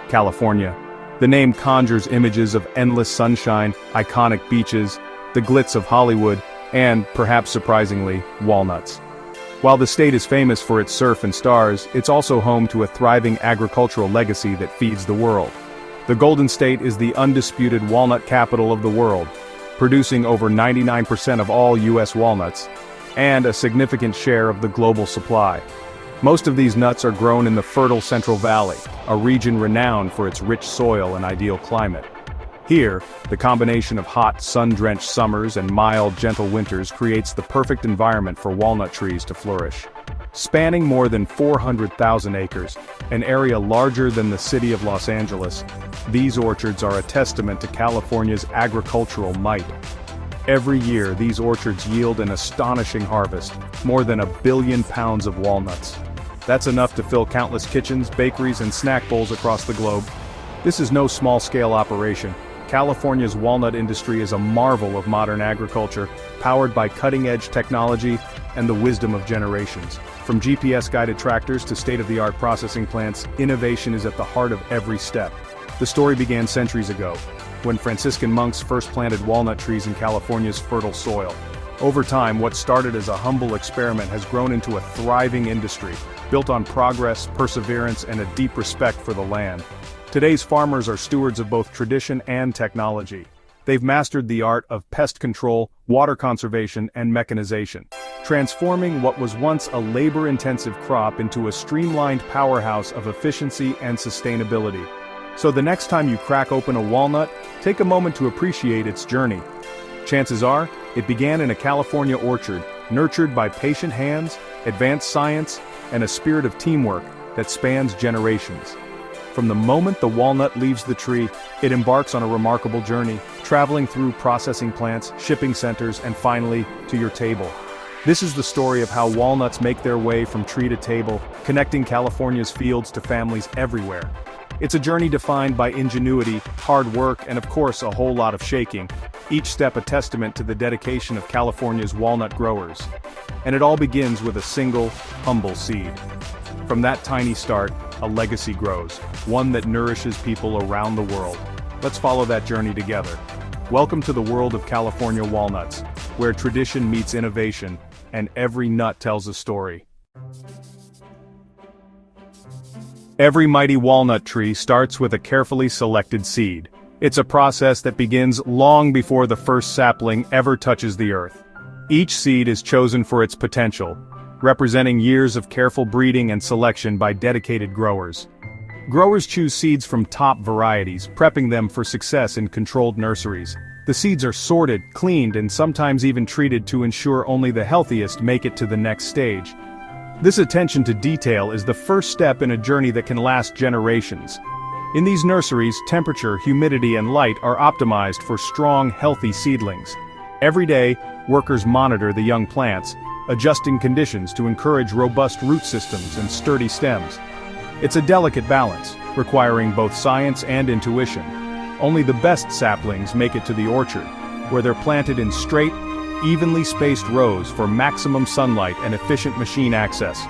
California. The name conjures images of endless sunshine, iconic beaches, the glitz of Hollywood, and, perhaps surprisingly, walnuts. While the state is famous for its surf and stars, it's also home to a thriving agricultural legacy that feeds the world. The Golden State is the undisputed walnut capital of the world, producing over 99% of all U.S. walnuts, and a significant share of the global supply. Most of these nuts are grown in the fertile Central Valley, a region renowned for its rich soil and ideal climate. Here, the combination of hot, sun-drenched summers and mild, gentle winters creates the perfect environment for walnut trees to flourish. Spanning more than 400,000 acres, an area larger than the city of Los Angeles, these orchards are a testament to California's agricultural might. Every year, these orchards yield an astonishing harvest, more than 1 billion pounds of walnuts. That's enough to fill countless kitchens, bakeries, and snack bowls across the globe. This is no small-scale operation. California's walnut industry is a marvel of modern agriculture, powered by cutting-edge technology and the wisdom of generations. From GPS-guided tractors to state-of-the-art processing plants, innovation is at the heart of every step. The story began centuries ago, when Franciscan monks first planted walnut trees in California's fertile soil. Over time, what started as a humble experiment has grown into a thriving industry, built on progress, perseverance, and a deep respect for the land. Today's farmers are stewards of both tradition and technology. They've mastered the art of pest control, water conservation, and mechanization, transforming what was once a labor-intensive crop into a streamlined powerhouse of efficiency and sustainability. So the next time you crack open a walnut, take a moment to appreciate its journey. Chances are, it began in a California orchard, nurtured by patient hands, advanced science, and a spirit of teamwork that spans generations. From the moment the walnut leaves the tree, it embarks on a remarkable journey, traveling through processing plants, shipping centers, and finally, to your table. This is the story of how walnuts make their way from tree to table, connecting California's fields to families everywhere. It's a journey defined by ingenuity, hard work, and of course a whole lot of shaking, each step a testament to the dedication of California's walnut growers. And it all begins with a single, humble seed. From that tiny start, a legacy grows, one that nourishes people around the world. Let's follow that journey together. Welcome to the world of California walnuts, where tradition meets innovation, and every nut tells a story. Every mighty walnut tree starts with a carefully selected seed. It's a process that begins long before the first sapling ever touches the earth. Each seed is chosen for its potential, representing years of careful breeding and selection by dedicated growers. Growers choose seeds from top varieties, prepping them for success in controlled nurseries. The seeds are sorted, cleaned, and sometimes even treated to ensure only the healthiest make it to the next stage. This attention to detail is the first step in a journey that can last generations. In these nurseries, temperature, humidity, and light are optimized for strong, healthy seedlings. Every day, workers monitor the young plants, adjusting conditions to encourage robust root systems and sturdy stems. It's a delicate balance, requiring both science and intuition. Only the best saplings make it to the orchard, where they're planted in straight, evenly spaced rows for maximum sunlight and efficient machine access.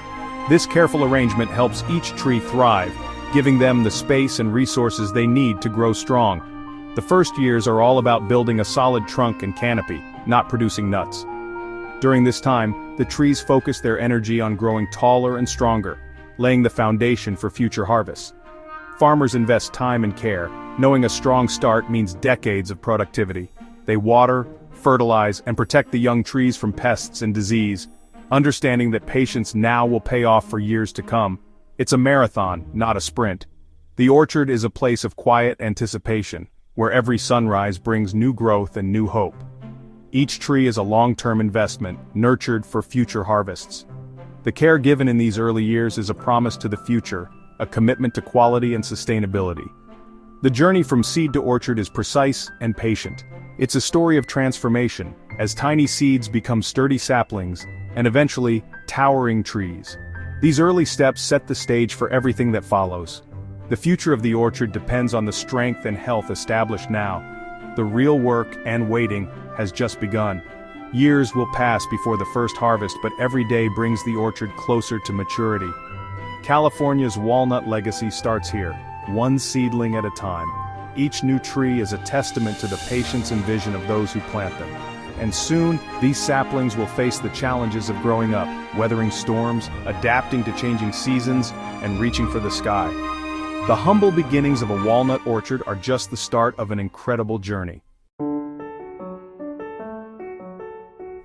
This careful arrangement helps each tree thrive, giving them the space and resources they need to grow strong. The first years are all about building a solid trunk and canopy, not producing nuts. During this time, the trees focus their energy on growing taller and stronger, laying the foundation for future harvests. Farmers invest time and care, knowing a strong start means decades of productivity. They water, fertilize, and protect the young trees from pests and disease, understanding that patience now will pay off for years to come. It's a marathon, not a sprint. The orchard is a place of quiet anticipation, where every sunrise brings new growth and new hope. Each tree is a long-term investment, nurtured for future harvests. The care given in these early years is a promise to the future, a commitment to quality and sustainability. The journey from seed to orchard is precise and patient. It's a story of transformation, as tiny seeds become sturdy saplings, and eventually, towering trees. These early steps set the stage for everything that follows. The future of the orchard depends on the strength and health established now. The real work and waiting has just begun. Years will pass before the first harvest, but every day brings the orchard closer to maturity. California's walnut legacy starts here, one seedling at a time. Each new tree is a testament to the patience and vision of those who plant them. And soon, these saplings will face the challenges of growing up, weathering storms, adapting to changing seasons, and reaching for the sky. The humble beginnings of a walnut orchard are just the start of an incredible journey.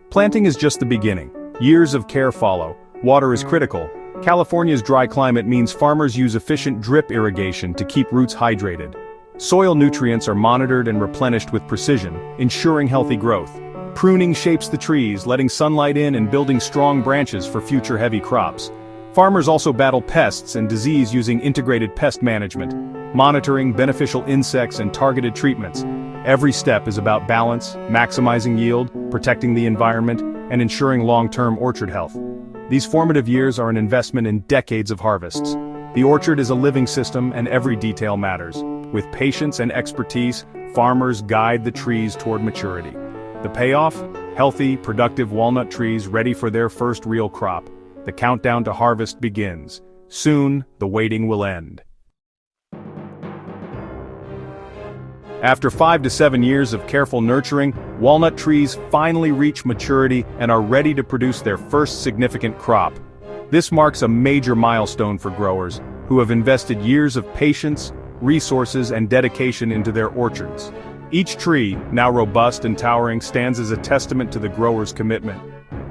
Planting is just the beginning. Years of care follow. Water is critical. California's dry climate means farmers use efficient drip irrigation to keep roots hydrated. Soil nutrients are monitored and replenished with precision, ensuring healthy growth. Pruning shapes the trees, letting sunlight in and building strong branches for future heavy crops. Farmers also battle pests and disease using integrated pest management, monitoring beneficial insects and targeted treatments. Every step is about balance, maximizing yield, protecting the environment, and ensuring long-term orchard health. These formative years are an investment in decades of harvests. The orchard is a living system and every detail matters. With patience and expertise, farmers guide the trees toward maturity. The payoff? Healthy, productive walnut trees ready for their first real crop. The countdown to harvest begins. Soon, the waiting will end. After 5 to 7 years of careful nurturing, walnut trees finally reach maturity and are ready to produce their first significant crop. This marks a major milestone for growers, who have invested years of patience, resources, and dedication into their orchards. Each tree, now robust and towering, stands as a testament to the grower's commitment.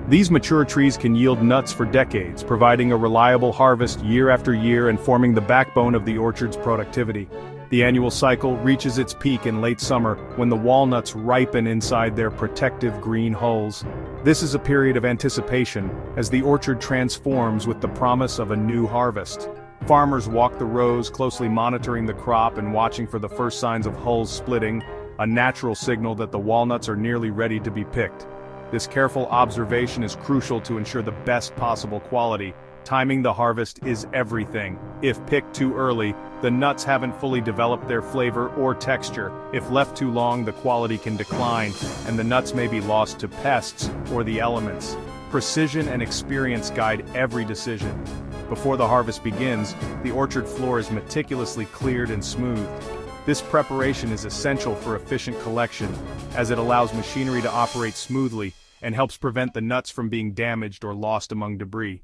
These mature trees can yield nuts for decades, providing a reliable harvest year after year and forming the backbone of the orchard's productivity. The annual cycle reaches its peak in late summer, when the walnuts ripen inside their protective green hulls. This is a period of anticipation, as the orchard transforms with the promise of a new harvest. Farmers walk the rows, closely monitoring the crop and watching for the first signs of hulls splitting, a natural signal that the walnuts are nearly ready to be picked. This careful observation is crucial to ensure the best possible quality. Timing the harvest is everything. If picked too early, the nuts haven't fully developed their flavor or texture. If left too long, the quality can decline, and the nuts may be lost to pests or the elements. Precision and experience guide every decision. Before the harvest begins, the orchard floor is meticulously cleared and smoothed. This preparation is essential for efficient collection, as it allows machinery to operate smoothly and helps prevent the nuts from being damaged or lost among debris.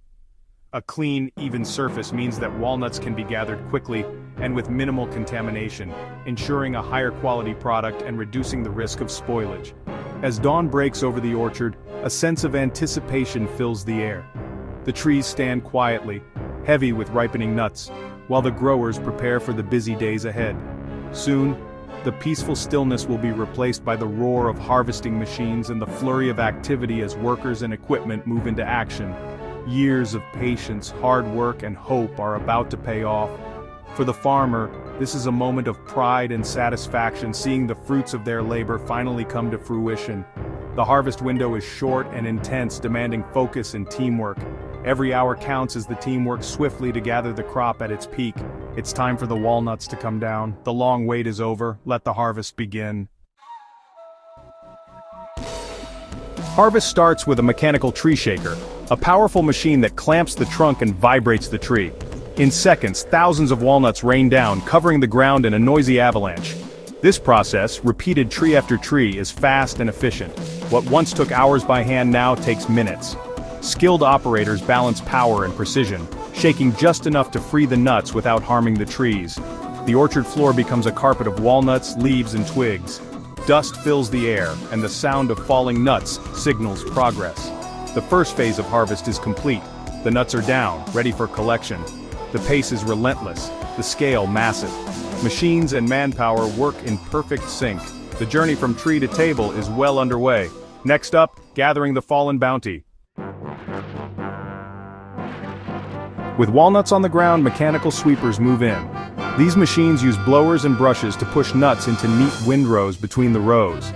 A clean, even surface means that walnuts can be gathered quickly and with minimal contamination, ensuring a higher quality product and reducing the risk of spoilage. As dawn breaks over the orchard, a sense of anticipation fills the air. The trees stand quietly, heavy with ripening nuts, while the growers prepare for the busy days ahead. Soon, the peaceful stillness will be replaced by the roar of harvesting machines and the flurry of activity as workers and equipment move into action. Years of patience, hard work, and hope are about to pay off. For the farmer, this is a moment of pride and satisfaction, seeing the fruits of their labor finally come to fruition. The harvest window is short and intense, demanding focus and teamwork. Every hour counts as the team works swiftly to gather the crop at its peak. It's time for the walnuts to come down. The long wait is over. Let the harvest begin. Harvest starts with a mechanical tree shaker, a powerful machine that clamps the trunk and vibrates the tree. In seconds, thousands of walnuts rain down, covering the ground in a noisy avalanche. This process, repeated tree after tree, is fast and efficient. What once took hours by hand now takes minutes. Skilled operators balance power and precision, shaking just enough to free the nuts without harming the trees. The orchard floor becomes a carpet of walnuts, leaves, and twigs. Dust fills the air, and the sound of falling nuts signals progress. The first phase of harvest is complete. The nuts are down, ready for collection. The pace is relentless, the scale massive. Machines and manpower work in perfect sync. The journey from tree to table is well underway. Next up, gathering the fallen bounty. With walnuts on the ground, mechanical sweepers move in. These machines use blowers and brushes to push nuts into neat windrows between the rows.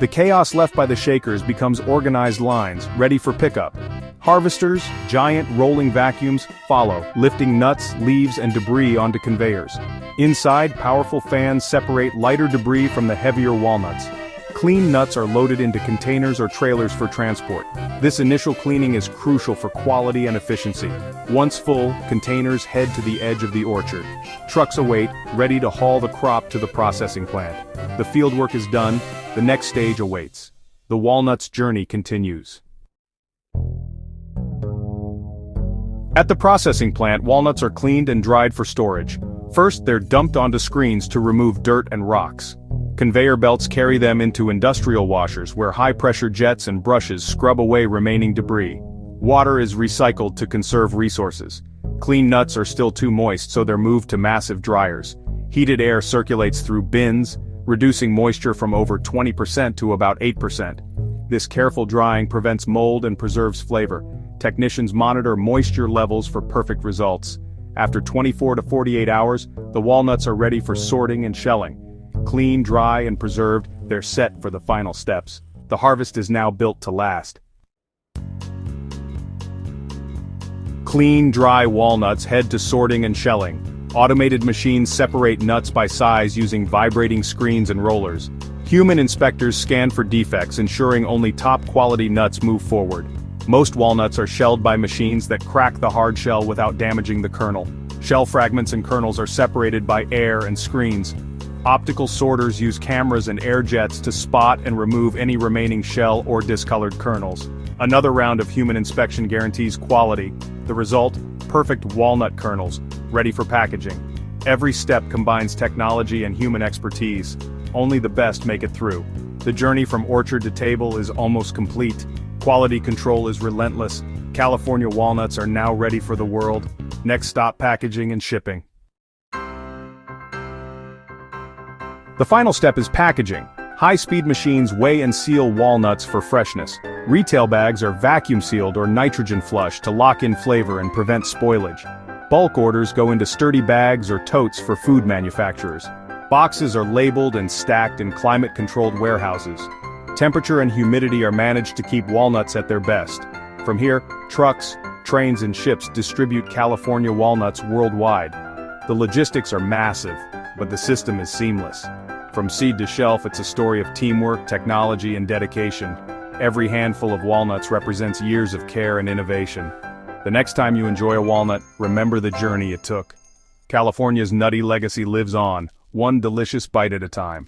The chaos left by the shakers becomes organized lines, ready for pickup. Harvesters, giant rolling vacuums, follow, lifting nuts, leaves, and debris onto conveyors. Inside, powerful fans separate lighter debris from the heavier walnuts. Clean nuts are loaded into containers or trailers for transport. This initial cleaning is crucial for quality and efficiency. Once full, containers head to the edge of the orchard. Trucks await, ready to haul the crop to the processing plant. The fieldwork is done, the next stage awaits. The walnuts' journey continues. At the processing plant, walnuts are cleaned and dried for storage. First, they're dumped onto screens to remove dirt and rocks. Conveyor belts carry them into industrial washers where high-pressure jets and brushes scrub away remaining debris. Water is recycled to conserve resources. Clean nuts are still too moist, so they're moved to massive dryers. Heated air circulates through bins, reducing moisture from over 20% to about 8%. This careful drying prevents mold and preserves flavor. Technicians monitor moisture levels for perfect results. After 24 to 48 hours, the walnuts are ready for sorting and shelling. Clean, dry, and preserved, they're set for the final steps. The harvest is now built to last. Clean, dry walnuts head to sorting and shelling. Automated machines separate nuts by size using vibrating screens and rollers. Human inspectors scan for defects, ensuring only top-quality nuts move forward. Most walnuts are shelled by machines that crack the hard shell without damaging the kernel. Shell fragments and kernels are separated by air and screens. Optical sorters use cameras and air jets to spot and remove any remaining shell or discolored kernels. Another round of human inspection guarantees quality. The result? Perfect walnut kernels, ready for packaging. Every step combines technology and human expertise. Only the best make it through. The journey from orchard to table is almost complete. Quality control is relentless. California walnuts are now ready for the world. Next stop, packaging and shipping. The final step is packaging. High-speed machines weigh and seal walnuts for freshness. Retail bags are vacuum sealed or nitrogen flushed to lock in flavor and prevent spoilage. Bulk orders go into sturdy bags or totes for food manufacturers. Boxes are labeled and stacked in climate-controlled warehouses. Temperature and humidity are managed to keep walnuts at their best. From here, trucks, trains and ships distribute California walnuts worldwide. The logistics are massive, but the system is seamless. From seed to shelf, it's a story of teamwork, technology, and dedication. Every handful of walnuts represents years of care and innovation. The next time you enjoy a walnut, remember the journey it took. California's nutty legacy lives on, one delicious bite at a time.